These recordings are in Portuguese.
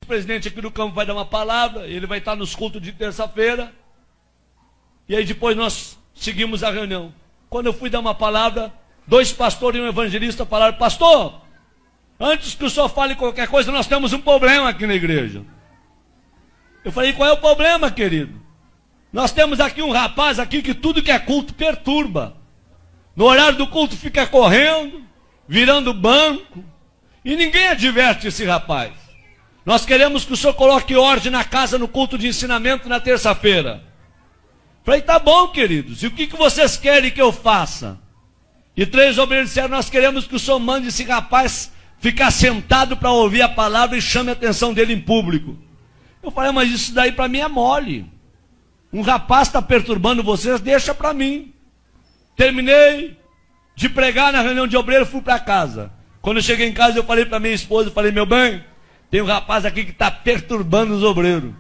presidente aqui do campo vai dar uma palavra, ele vai estar nos cultos de terça-feira, e aí depois nós seguimos a reunião. Quando eu fui dar uma palavra, 2 pastores e um evangelista falaram: pastor, antes que o senhor fale qualquer coisa, nós temos um problema aqui na igreja. Eu falei: qual é o problema, querido? Nós temos aqui um rapaz aqui que tudo que é culto perturba. No horário do culto fica correndo, virando banco, e ninguém adverte esse rapaz. Nós queremos que o senhor coloque ordem na casa no culto de ensinamento na terça-feira. Falei: tá bom, queridos, e o que vocês querem que eu faça? E 3 obreiros disseram: nós queremos que o senhor mande esse rapaz ficar sentado para ouvir a palavra e chame a atenção dele em público. Eu falei: mas isso daí para mim é mole. Um rapaz está perturbando vocês, deixa para mim. Terminei de pregar na reunião de obreiro, fui para casa. Quando eu cheguei em casa, eu falei para minha esposa, eu falei: meu bem, tem um rapaz aqui que está perturbando os obreiros.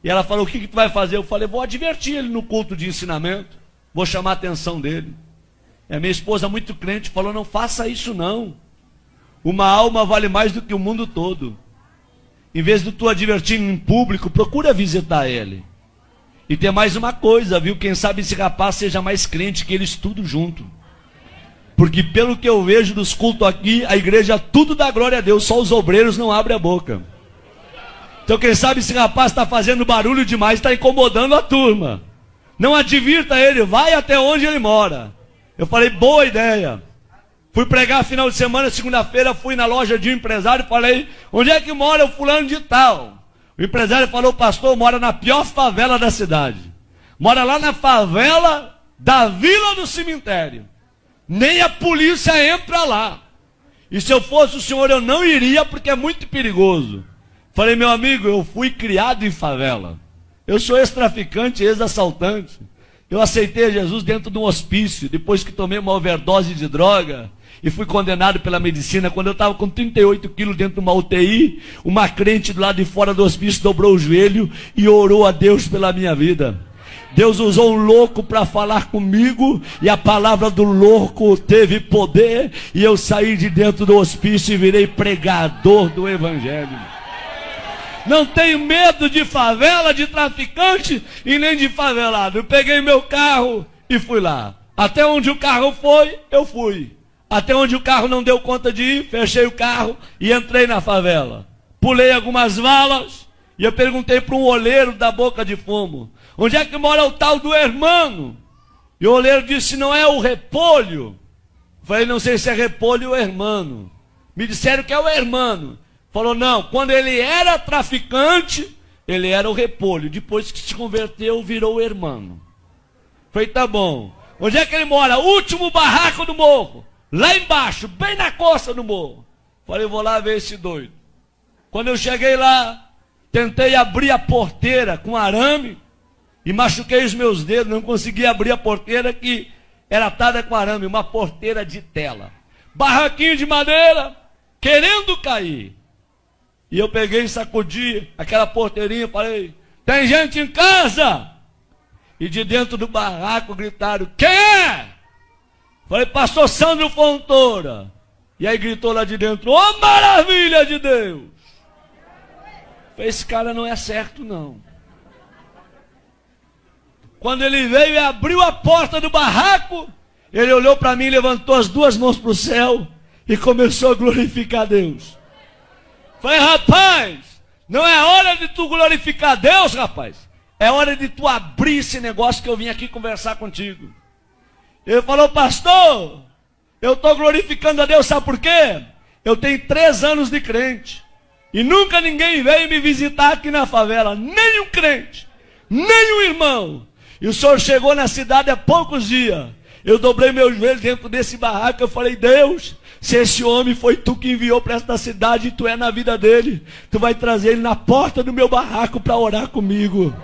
E ela falou: o que tu vai fazer? Eu falei: vou advertir ele no culto de ensinamento, vou chamar a atenção dele. E a minha esposa, muito crente, falou: não faça isso não. Uma alma vale mais do que o mundo todo. Em vez de tu advertir em público, procura visitar ele. E tem mais uma coisa, viu? Quem sabe esse rapaz seja mais crente que eles tudo junto. Porque pelo que eu vejo dos cultos aqui, a igreja tudo dá glória a Deus, só os obreiros não abrem a boca. Então quem sabe esse rapaz está fazendo barulho demais, está incomodando a turma. Não advirta ele, vai até onde ele mora. Eu falei: boa ideia. Fui pregar final de semana, segunda-feira, fui na loja de um empresário e falei: onde é que mora o fulano de tal? O empresário falou: pastor, mora na pior favela da cidade. Mora lá na favela da Vila do Cemitério. Nem a polícia entra lá. E se eu fosse o senhor, eu não iria, porque é muito perigoso. Falei: meu amigo, eu fui criado em favela. Eu sou ex-traficante, ex-assaltante. Eu aceitei Jesus dentro de um hospício, depois que tomei uma overdose de droga e fui condenado pela medicina. Quando eu estava com 38 quilos dentro de uma UTI, uma crente do lado de fora do hospício dobrou o joelho e orou a Deus pela minha vida. Deus usou um louco para falar comigo, e a palavra do louco teve poder, e eu saí de dentro do hospício e virei pregador do evangelho. Não tenho medo de favela, de traficante e nem de favelado. Eu peguei meu carro e fui lá. Até onde o carro foi, eu fui. Até onde o carro não deu conta de ir, fechei o carro e entrei na favela. Pulei algumas valas e eu perguntei para um oleiro da Boca de Fumo: onde é que mora o tal do hermano? E o oleiro disse: não é o Repolho? Falei: não sei se é Repolho ou hermano. Me disseram que é o hermano. Falou: não, quando ele era traficante, ele era o Repolho. Depois que se converteu, virou o hermano. Falei: tá bom. Onde é que ele mora? Último barraco do morro. Lá embaixo, bem na costa do morro. Falei: vou lá ver esse doido. Quando eu cheguei lá, tentei abrir a porteira com arame e machuquei os meus dedos. Não consegui abrir a porteira, que era atada com arame, uma porteira de tela. Barraquinho de madeira, querendo cair. E eu peguei e sacudi aquela porteirinha e falei: tem gente em casa? E de dentro do barraco gritaram: quem é? Falei: pastor Sandro Fontoura. E aí gritou lá de dentro: ô maravilha de Deus! Falei: esse cara não é certo não. Quando ele veio e abriu a porta do barraco, ele olhou para mim, levantou as 2 mãos para o céu e começou a glorificar a Deus. Falei: rapaz, não é hora de tu glorificar Deus, rapaz. É hora de tu abrir esse negócio que eu vim aqui conversar contigo. Ele falou: pastor, eu estou glorificando a Deus, sabe por quê? Eu tenho 3 anos de crente e nunca ninguém veio me visitar aqui na favela. Nem um crente, nem um irmão. E o senhor chegou na cidade há poucos dias. Eu dobrei meu joelho dentro desse barraco. Eu falei: Deus, se esse homem foi tu que enviou para esta cidade e tu é na vida dele, tu vai trazer ele na porta do meu barraco para orar comigo.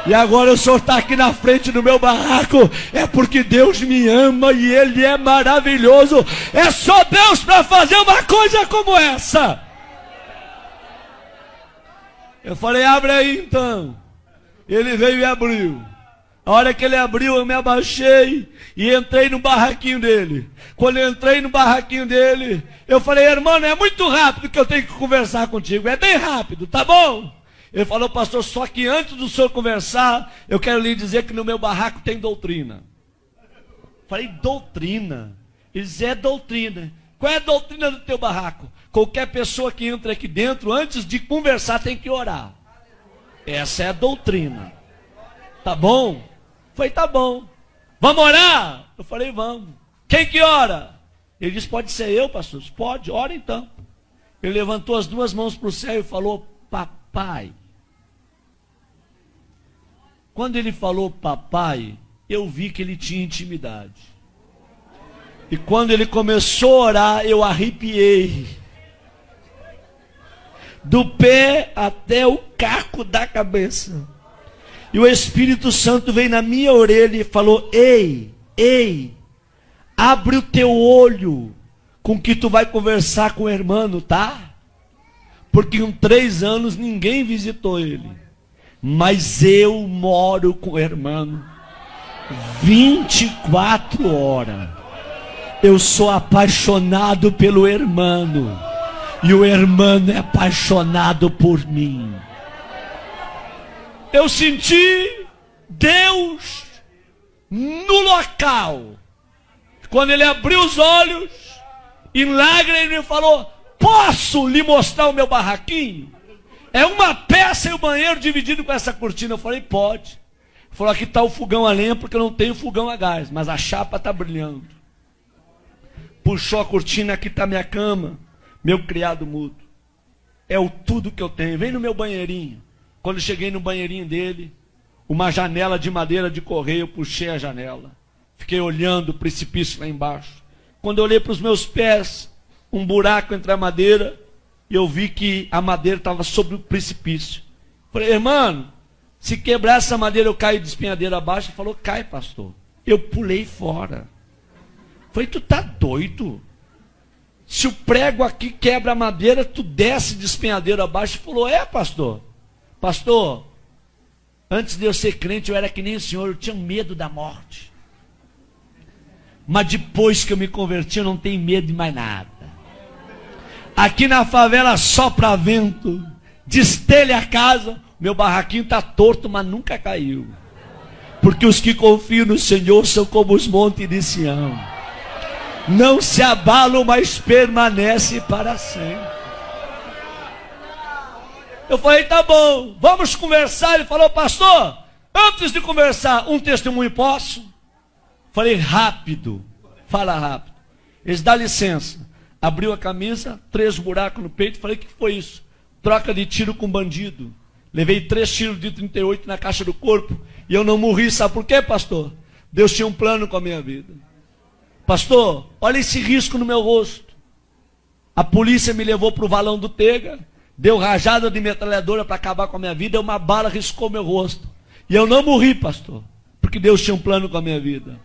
E agora o senhor está aqui na frente do meu barraco, é porque Deus me ama e Ele é maravilhoso. É só Deus para fazer uma coisa como essa. Eu falei: abre aí então. Ele veio e abriu. A hora que ele abriu, eu me abaixei e entrei no barraquinho dele. Quando eu entrei no barraquinho dele, eu falei: irmão, é muito rápido que eu tenho que conversar contigo. É bem rápido, tá bom? Ele falou: pastor, só que antes do senhor conversar, eu quero lhe dizer que no meu barraco tem doutrina. Falei: doutrina? Ele disse: é doutrina. Qual é a doutrina do teu barraco? Qualquer pessoa que entra aqui dentro, antes de conversar, tem que orar. Essa é a doutrina. Tá bom? Falei: tá bom. Vamos orar? Eu falei: vamos. Quem que ora? Ele disse: pode ser eu, pastor. Pode, ora então. Ele levantou as duas mãos para o céu e falou: papai. Quando ele falou papai, eu vi que ele tinha intimidade. E quando ele começou a orar, eu arrepiei. Do pé até o caco da cabeça. E o Espírito Santo veio na minha orelha e falou: ei, abre o teu olho com que tu vai conversar com o irmão, tá? Porque em 3 anos ninguém visitou ele. Mas eu moro com o irmão 24 horas. Eu sou apaixonado pelo irmão. E o irmão é apaixonado por mim. Eu senti Deus no local. Quando ele abriu os olhos, em lágrimas, ele me falou: posso lhe mostrar o meu barraquinho? É uma peça e o banheiro dividido com essa cortina. Eu falei: pode. Ele falou: aqui está o fogão a lenha, porque eu não tenho fogão a gás, mas a chapa está brilhando. Puxou a cortina: aqui está minha cama, meu criado mudo. É o tudo que eu tenho. Vem no meu banheirinho. Quando eu cheguei no banheirinho dele, uma janela de madeira de correio, eu puxei a janela. Fiquei olhando o precipício lá embaixo. Quando eu olhei para os meus pés, um buraco entre a madeira, e eu vi que a madeira estava sobre o precipício. Falei: irmão, se quebrar essa madeira eu caio de espinhadeira abaixo. Ele falou: cai, pastor. Eu pulei fora. Falei: tu tá doido? Se o prego aqui quebra a madeira, tu desce de espinhadeira abaixo. Ele falou: é, pastor. Pastor, antes de eu ser crente, eu era que nem o senhor, eu tinha medo da morte. Mas depois que eu me converti, eu não tenho medo de mais nada. Aqui na favela sopra vento, destelha a casa, meu barraquinho está torto, mas nunca caiu. Porque os que confiam no Senhor são como os montes de Sião. Não se abalam, mas permanecem para sempre. Eu falei: tá bom, vamos conversar. Ele falou: pastor, antes de conversar, um testemunho posso? Falei: rápido, fala rápido. Eles: dá licença. Abriu a camisa, 3 buracos no peito. Falei: o que foi isso? Troca de tiro com bandido. Levei 3 tiros de 38 na caixa do corpo. E eu não morri, sabe por quê, pastor? Deus tinha um plano com a minha vida. Pastor, olha esse risco no meu rosto. A polícia me levou para o valão do Tega. Deu rajada de metralhadora para acabar com a minha vida. Uma bala riscou meu rosto. E eu não morri, pastor. Porque Deus tinha um plano com a minha vida.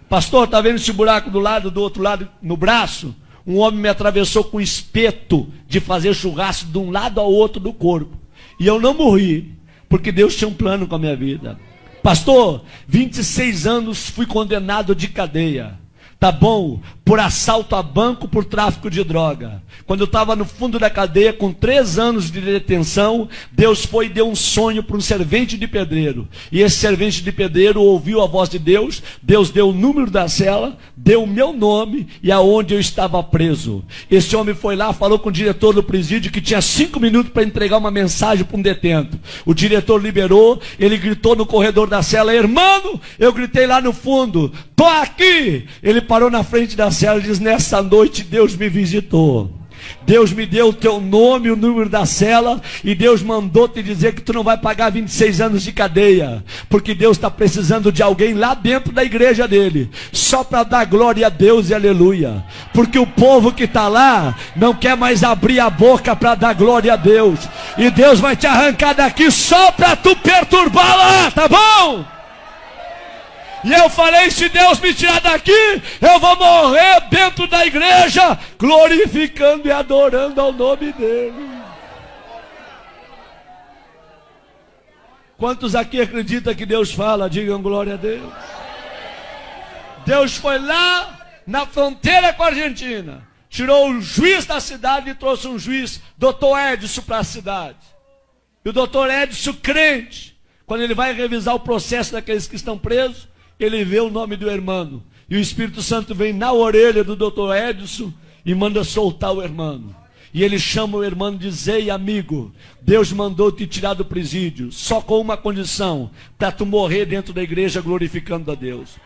Pastor, está vendo esse buraco do outro lado, no braço? Um homem me atravessou com espeto de fazer churrasco de um lado ao outro do corpo. E eu não morri, porque Deus tinha um plano com a minha vida. Pastor, 26 anos fui condenado de cadeia. Tá bom? Por assalto a banco, por tráfico de droga. Quando eu estava no fundo da cadeia, com 3 anos de detenção, Deus foi e deu um sonho para um servente de pedreiro. E esse servente de pedreiro ouviu a voz de Deus. Deus deu o número da cela, deu o meu nome e aonde eu estava preso. Esse homem foi lá, falou com o diretor do presídio que tinha 5 minutos para entregar uma mensagem para um detento. O diretor liberou, ele gritou no corredor da cela: irmão, eu gritei lá no fundo: tô aqui. Ele parou na frente da cela e diz: nessa noite Deus me visitou. Deus me deu o teu nome, o número da cela, e Deus mandou te dizer que tu não vai pagar 26 anos de cadeia, porque Deus está precisando de alguém lá dentro da igreja dele, só para dar glória a Deus e aleluia, porque o povo que está lá não quer mais abrir a boca para dar glória a Deus, e Deus vai te arrancar daqui só para tu perturbar lá, tá bom? E eu falei: se Deus me tirar daqui, eu vou morrer dentro da igreja, glorificando e adorando ao nome dele. Quantos aqui acreditam que Deus fala? Digam glória a Deus. Deus foi lá na fronteira com a Argentina, tirou o juiz da cidade e trouxe um juiz, doutor Edson, para a cidade. E o doutor Edson, crente, quando ele vai revisar o processo daqueles que estão presos, ele vê o nome do irmão. E o Espírito Santo vem na orelha do doutor Edson e manda soltar o irmão. E ele chama o irmão e diz: ei, amigo, Deus mandou te tirar do presídio, só com uma condição, para tu morrer dentro da igreja glorificando a Deus.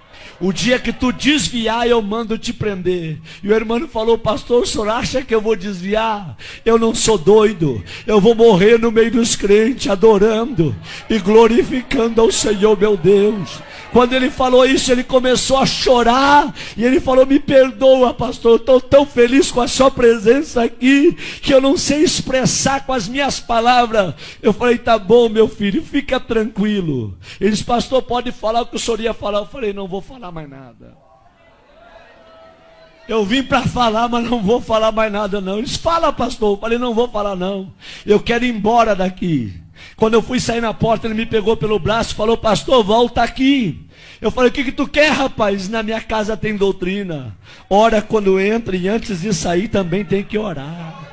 O dia que tu desviar, eu mando te prender. E o irmão falou: pastor, o senhor acha que eu vou desviar? Eu não sou doido, eu vou morrer no meio dos crentes, adorando e glorificando ao Senhor meu Deus. Quando ele falou isso, ele começou a chorar, e ele falou: me perdoa, pastor, eu estou tão feliz com a sua presença aqui, que eu não sei expressar com as minhas palavras. Eu falei: tá bom, meu filho, fica tranquilo. Ele disse: pastor, pode falar o que o senhor ia falar. Eu falei: não vou falar mais nada. Eu vim para falar, mas não vou falar mais nada não. Ele disse: fala, pastor. Eu falei: não vou falar não, eu quero ir embora daqui. Quando eu fui sair na porta, ele me pegou pelo braço e falou: pastor, volta aqui. Eu falei: o que tu quer, rapaz? Na minha casa tem doutrina. Ora quando entra, e antes de sair também tem que orar.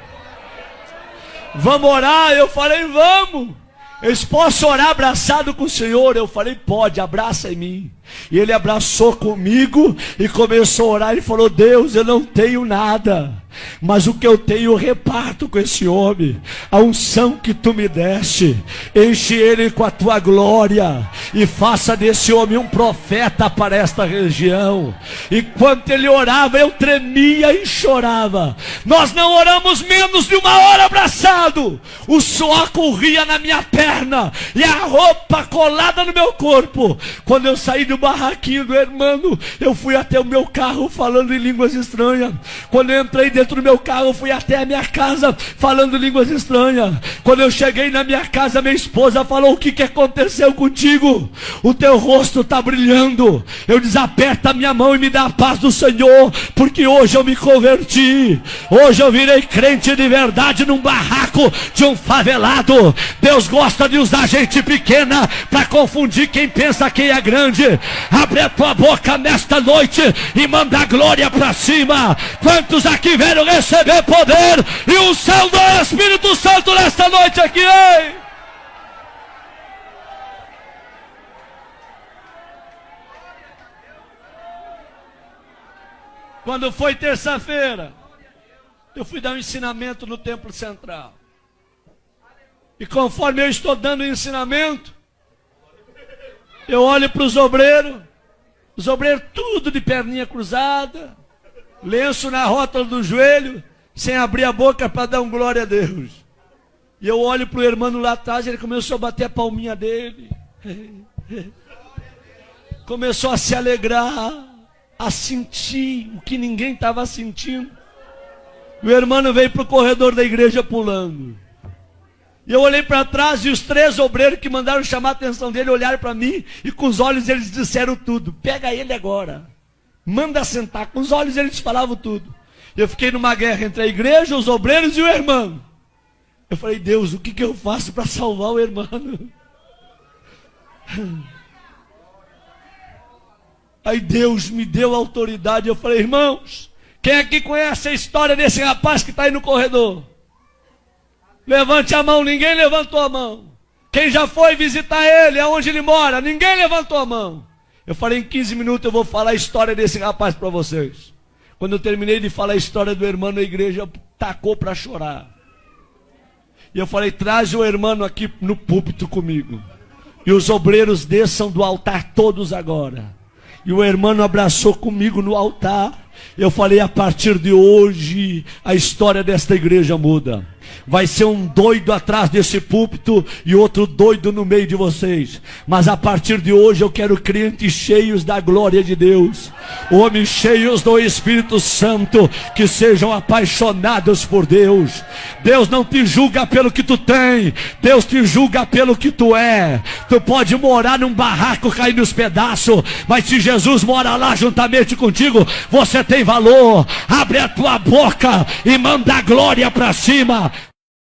Vamos orar? Eu falei: vamos. Eles: posso orar abraçado com o Senhor? Eu falei: pode, abraça em mim. E ele abraçou comigo e começou a orar e falou: Deus, eu não tenho nada, mas o que eu tenho eu reparto com esse homem. A unção que tu me deste, enche ele com a tua glória e faça desse homem um profeta para esta região. Enquanto ele orava, eu tremia e chorava. Nós não oramos menos de uma hora abraçado. O suor corria na minha perna e a roupa colada no meu corpo. Quando eu saí do barraquinho do irmão, eu fui até o meu carro falando em línguas estranhas. Quando eu entrei dentro do meu carro, eu fui até a minha casa falando línguas estranhas. Quando eu cheguei na minha casa, minha esposa falou: o que aconteceu contigo? O teu rosto está brilhando. Eu disse: aperta a minha mão e me dá a paz do Senhor, porque hoje eu me converti. Hoje eu virei crente de verdade num barraco de um favelado. Deus gosta de usar gente pequena para confundir quem pensa que é grande. Abre a tua boca nesta noite e manda a glória para cima. Quantos aqui vieram receber poder e o céu do Espírito Santo nesta noite aqui, hein? Quando foi terça-feira, eu fui dar um ensinamento no Templo Central. E conforme eu estou dando o ensinamento, eu olho para os obreiros tudo de perninha cruzada, lenço na rótula do joelho, sem abrir a boca para dar um glória a Deus. E eu olho para o irmão lá atrás, ele começou a bater a palminha dele. Começou a se alegrar, a sentir o que ninguém estava sentindo. O irmão veio para o corredor da igreja pulando. E eu olhei para trás e os 3 obreiros que mandaram chamar a atenção dele olharam para mim e com os olhos eles disseram tudo. Pega ele agora, manda sentar. Com os olhos eles falavam tudo. Eu fiquei numa guerra entre a igreja, os obreiros e o irmão. Eu falei: Deus, o que eu faço para salvar o irmão? Aí Deus me deu autoridade. Eu falei: irmãos, quem aqui conhece a história desse rapaz que está aí no corredor? Levante a mão. Ninguém levantou a mão. Quem já foi visitar ele, aonde ele mora? Ninguém levantou a mão. Eu falei: em 15 minutos eu vou falar a história desse rapaz para vocês. Quando eu terminei de falar a história do irmão, a igreja tacou para chorar. E eu falei: traz o irmão aqui no púlpito comigo. E os obreiros desçam do altar todos agora. E o irmão abraçou comigo no altar. Eu falei: a partir de hoje, a história desta igreja muda. Vai ser um doido atrás desse púlpito e outro doido no meio de vocês. Mas a partir de hoje eu quero crentes cheios da glória de Deus. Homens cheios do Espírito Santo, que sejam apaixonados por Deus. Deus não te julga pelo que tu tem, Deus te julga pelo que tu é. Tu pode morar num barraco cair nos pedaços, mas se Jesus mora lá juntamente contigo, você tem valor. Abre a tua boca e manda a glória para cima.